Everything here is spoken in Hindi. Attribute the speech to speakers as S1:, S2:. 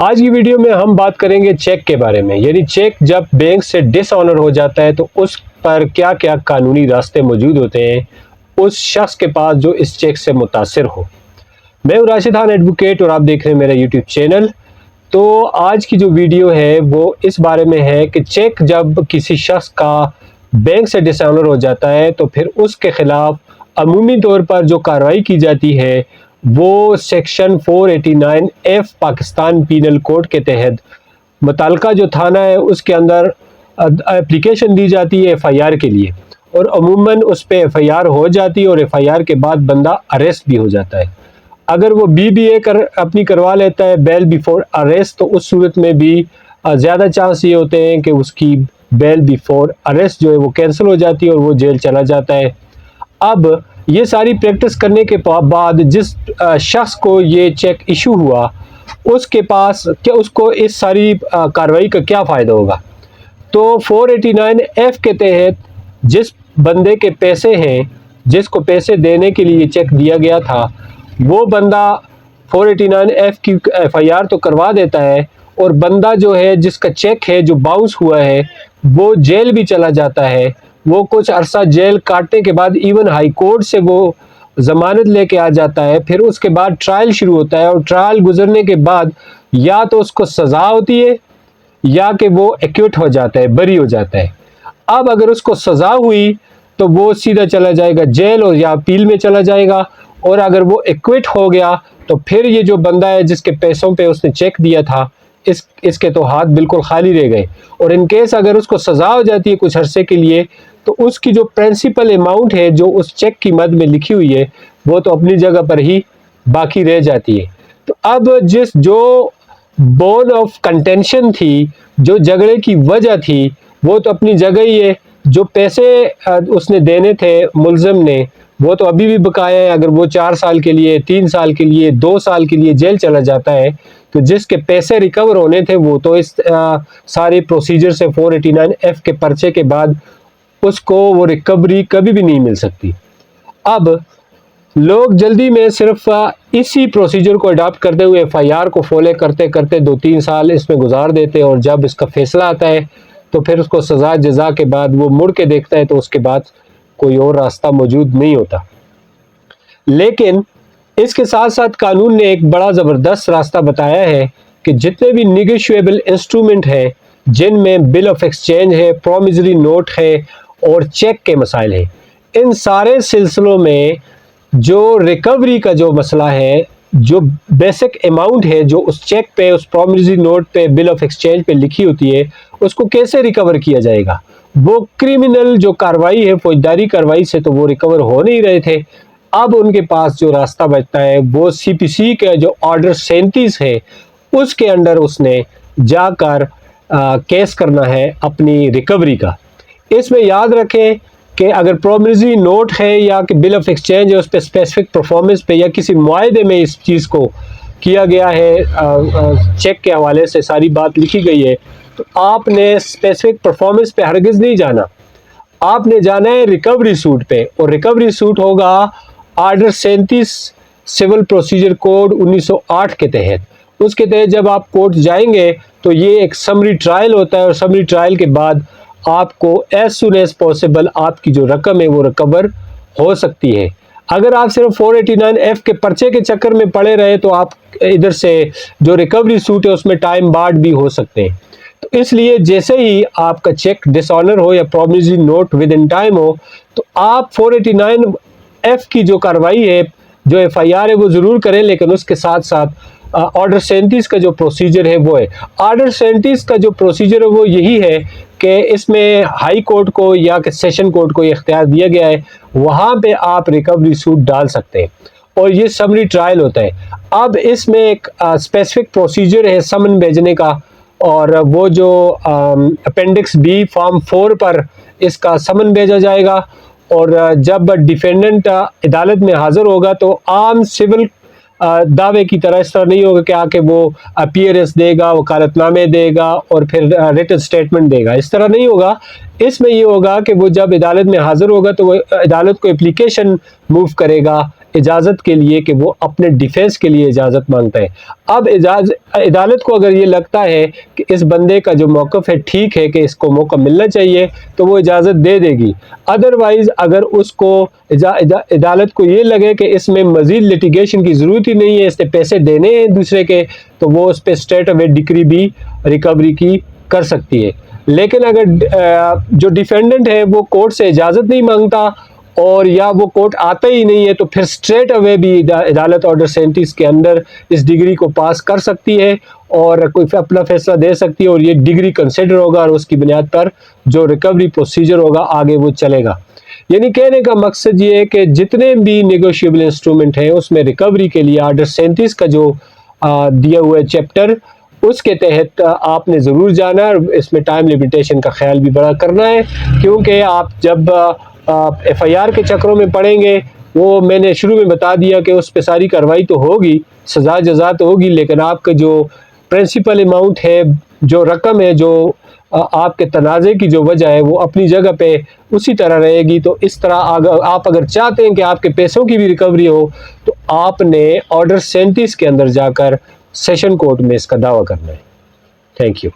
S1: आज की वीडियो में हम बात करेंगे चेक के बारे में, यानी चेक जब बैंक से डिसऑनर हो जाता है तो उस पर क्या क्या कानूनी रास्ते मौजूद होते हैं उस शख्स के पास जो इस चेक से मुतासिर हो। मैं हूं राशिद खान एडवोकेट और आप देख रहे हैं मेरा यूट्यूब चैनल। तो आज की जो वीडियो है वो इस बारे में है कि चेक जब किसी शख्स का बैंक से डिसऑनर हो जाता है तो फिर उसके खिलाफ अमूमी तौर पर जो कार्रवाई की जाती है वो section 489F Pakistan penal code के तहत मुताल्लिका जो थाना है उसके अंदर एप्लीकेशन दी जाती है FIR के लिए, और अमूमन उस पर FIR हो जाती है और FIR के बाद बंदा अरेस्ट भी हो जाता है। अगर वो BBA अपनी करवा लेता है बेल बिफोर अरेस्ट, तो उस सूरत में भी ज़्यादा चांस ये होते हैं कि उसकी बेल बिफोर अरेस्ट जो है वो कैंसिल हो जाती है और वो जेल चला जाता है। अब ये सारी प्रैक्टिस करने के बाद जिस शख्स को ये चेक इशू हुआ उसके पास क्या उसको इस सारी कार्रवाई का क्या फ़ायदा होगा। तो 489F के तहत जिस बंदे के पैसे हैं, जिसको पैसे देने के लिए चेक दिया गया था, वो बंदा 489F की FIR तो करवा देता है और बंदा जो है जिसका चेक है जो बाउंस हुआ है वो जेल भी चला जाता है। वो कुछ अरसा जेल काटने के बाद इवन हाई कोर्ट से वो ज़मानत लेके आ जाता है। फिर उसके बाद ट्रायल शुरू होता है और ट्रायल गुजरने के बाद या तो उसको सज़ा होती है या कि वो एक्विट हो जाता है, बरी हो जाता है। अब अगर उसको सज़ा हुई तो वो सीधा चला जाएगा जेल और या अपील में चला जाएगा, और अगर वो एक्विट हो गया तो फिर ये जो बंदा है जिसके पैसों पे उसने चेक दिया था इसके तो हाथ बिल्कुल खाली रह गए। और इन केस अगर उसको सज़ा हो जाती है कुछ अरसे के लिए तो उसकी जो प्रिंसिपल अमाउंट है जो उस चेक की मद में लिखी हुई है वो तो अपनी जगह पर ही बाकी रह जाती है। तो अब जो बोन ऑफ कंटेंशन थी, जो झगड़े की वजह थी, वो तो अपनी जगह ही है। जो पैसे उसने देने थे मुलज़िम ने वो तो अभी भी बकाया है। अगर वो 4 साल के लिए, 3 साल के लिए, 2 साल के लिए जेल चला जाता है तो जिसके पैसे रिकवर होने थे वो तो इस सारे प्रोसीजर से 489F के पर्चे के बाद उसको वो रिकवरी कभी भी नहीं मिल सकती। अब लोग जल्दी में सिर्फ इसी प्रोसीजर को अडॉप्ट करते हुए FIR को फॉलो करते करते 2-3 साल इसमें गुजार देते हैं, और जब इसका फैसला आता है तो फिर उसको सज़ा जज़ा के बाद वो मुड़ के देखता है तो उसके बाद कोई और रास्ता मौजूद नहीं होता। लेकिन इसके साथ साथ कानून ने एक बड़ा ज़बरदस्त रास्ता बताया है कि जितने भी निगोशिएबल इंस्ट्रूमेंट हैं, जिनमें बिल ऑफ एक्सचेंज है, प्रॉमिसरी नोट है और चेक के मसाइल हैं, इन सारे सिलसिलों में जो रिकवरी का जो मसला है, जो बेसिक अमाउंट है जो उस चेक पे, उस प्रॉमिसरी नोट पे, बिल ऑफ एक्सचेंज पे लिखी होती है, उसको कैसे रिकवर किया जाएगा। वो क्रिमिनल जो कार्रवाई है, फौजदारी कार्रवाई से तो वो रिकवर हो नहीं रहे थे। अब उनके पास जो रास्ता बचता है वो CPC का जो ऑर्डर 37 है उसके अंडर उसने जाकर केस करना है अपनी रिकवरी का। इसमें याद रखें कि अगर प्रॉमिसरी नोट है या कि बिल ऑफ एक्सचेंज है, उस पर स्पेसिफिक परफॉर्मेंस पे या किसी मुआहदे में इस चीज़ को किया गया है, चेक के हवाले से सारी बात लिखी गई है, तो आपने स्पेसिफिक परफॉर्मेंस पे हरगिज़ नहीं जाना। आपने जाना है रिकवरी सूट पे, और रिकवरी सूट होगा ऑर्डर 37 सिविल प्रोसीजर कोड 1908 के तहत। उसके तहत जब आप कोर्ट जाएंगे तो ये एक समरी ट्रायल होता है, और समरी ट्रायल के बाद आपको एज सुन एज पॉसिबल आपकी जो रकम है वो रिकवर हो सकती है। अगर आप सिर्फ 489F के पर्चे के चक्कर में पड़े रहे तो आप इधर से जो रिकवरी सूट है उसमें टाइम बार्ड भी हो सकते हैं। तो इसलिए जैसे ही आपका चेक डिसऑनर हो या promissory note with in time हो तो आप 489F की जो कार्रवाई है, जो FIR है वो ज़रूर करें, लेकिन उसके साथ साथ ऑर्डर 37 का जो प्रोसीजर है वो है। ऑर्डर 37 का जो प्रोसीजर है वो यही है कि इसमें हाई कोर्ट को या कि सेशन कोर्ट को ये इख्तियार दिया गया है, वहाँ पे आप रिकवरी सूट डाल सकते हैं, और ये समरी ट्रायल होता है। अब इसमें एक स्पेसिफिक प्रोसीजर है समन भेजने का, और वो जो अपेंडिक्स B फॉर्म 4 पर इसका समन भेजा जाएगा, और जब डिफेंडेंट अदालत में हाजिर होगा तो आम सिविल दावे की तरह इस तरह नहीं होगा कि आके वो अपीयरेंस देगा, वकालतनामे देगा और फिर रिटन स्टेटमेंट देगा। इस तरह नहीं होगा। इसमें ये होगा कि वो जब अदालत में हाजिर होगा तो वो अदालत को एप्लीकेशन मूव करेगा, इजाज़त के लिए कि वो अपने डिफेंस के लिए इजाज़त मांगता है। अब अदालत को अगर ये लगता है कि इस बंदे का जो मौक़िफ़ है ठीक है कि इसको मौका मिलना चाहिए तो वो इजाज़त दे देगी। अदरवाइज़ अगर उसको अदालत को ये लगे कि इसमें मज़ीद लिटिगेशन की ज़रूरत ही नहीं है, इसने पैसे देने हैं दूसरे के, तो वो उस पर स्ट्रेट अवे डिक्री भी रिकवरी की कर सकती है। लेकिन अगर जो डिफेंडेंट है वो कोर्ट से इजाज़त नहीं मांगता और या वो कोर्ट आता ही नहीं है तो फिर स्ट्रेट अवे भी अदालत ऑर्डर 37 के अंदर इस डिग्री को पास कर सकती है और कोई अपना फैसला दे सकती है और ये डिग्री कंसिडर होगा और उसकी बुनियाद पर जो रिकवरी प्रोसीजर होगा आगे वो चलेगा। यानी कहने का मकसद ये है कि जितने भी नेगोशिएबल इंस्ट्रूमेंट हैं उसमें रिकवरी के लिए ऑर्डर 37 का जो दिया हुआ है चैप्टर, उसके तहत आपने ज़रूर जाना है। इसमें टाइम लिमिटेशन का ख्याल भी बड़ा करना है, क्योंकि आप जब FIR के चक्रों में पड़ेंगे, वो मैंने शुरू में बता दिया कि उस पर सारी कार्रवाई तो होगी, सज़ा जज़ा तो होगी, लेकिन आपका जो प्रिंसिपल अमाउंट है, जो रकम है, जो आपके तनाज़े की जो वजह है वो अपनी जगह पे उसी तरह रहेगी। तो इस तरह आप अगर चाहते हैं कि आपके पैसों की भी रिकवरी हो तो आपने ऑर्डर 37 के अंदर जाकर सेशन कोर्ट में इसका दावा करना है। Thank you.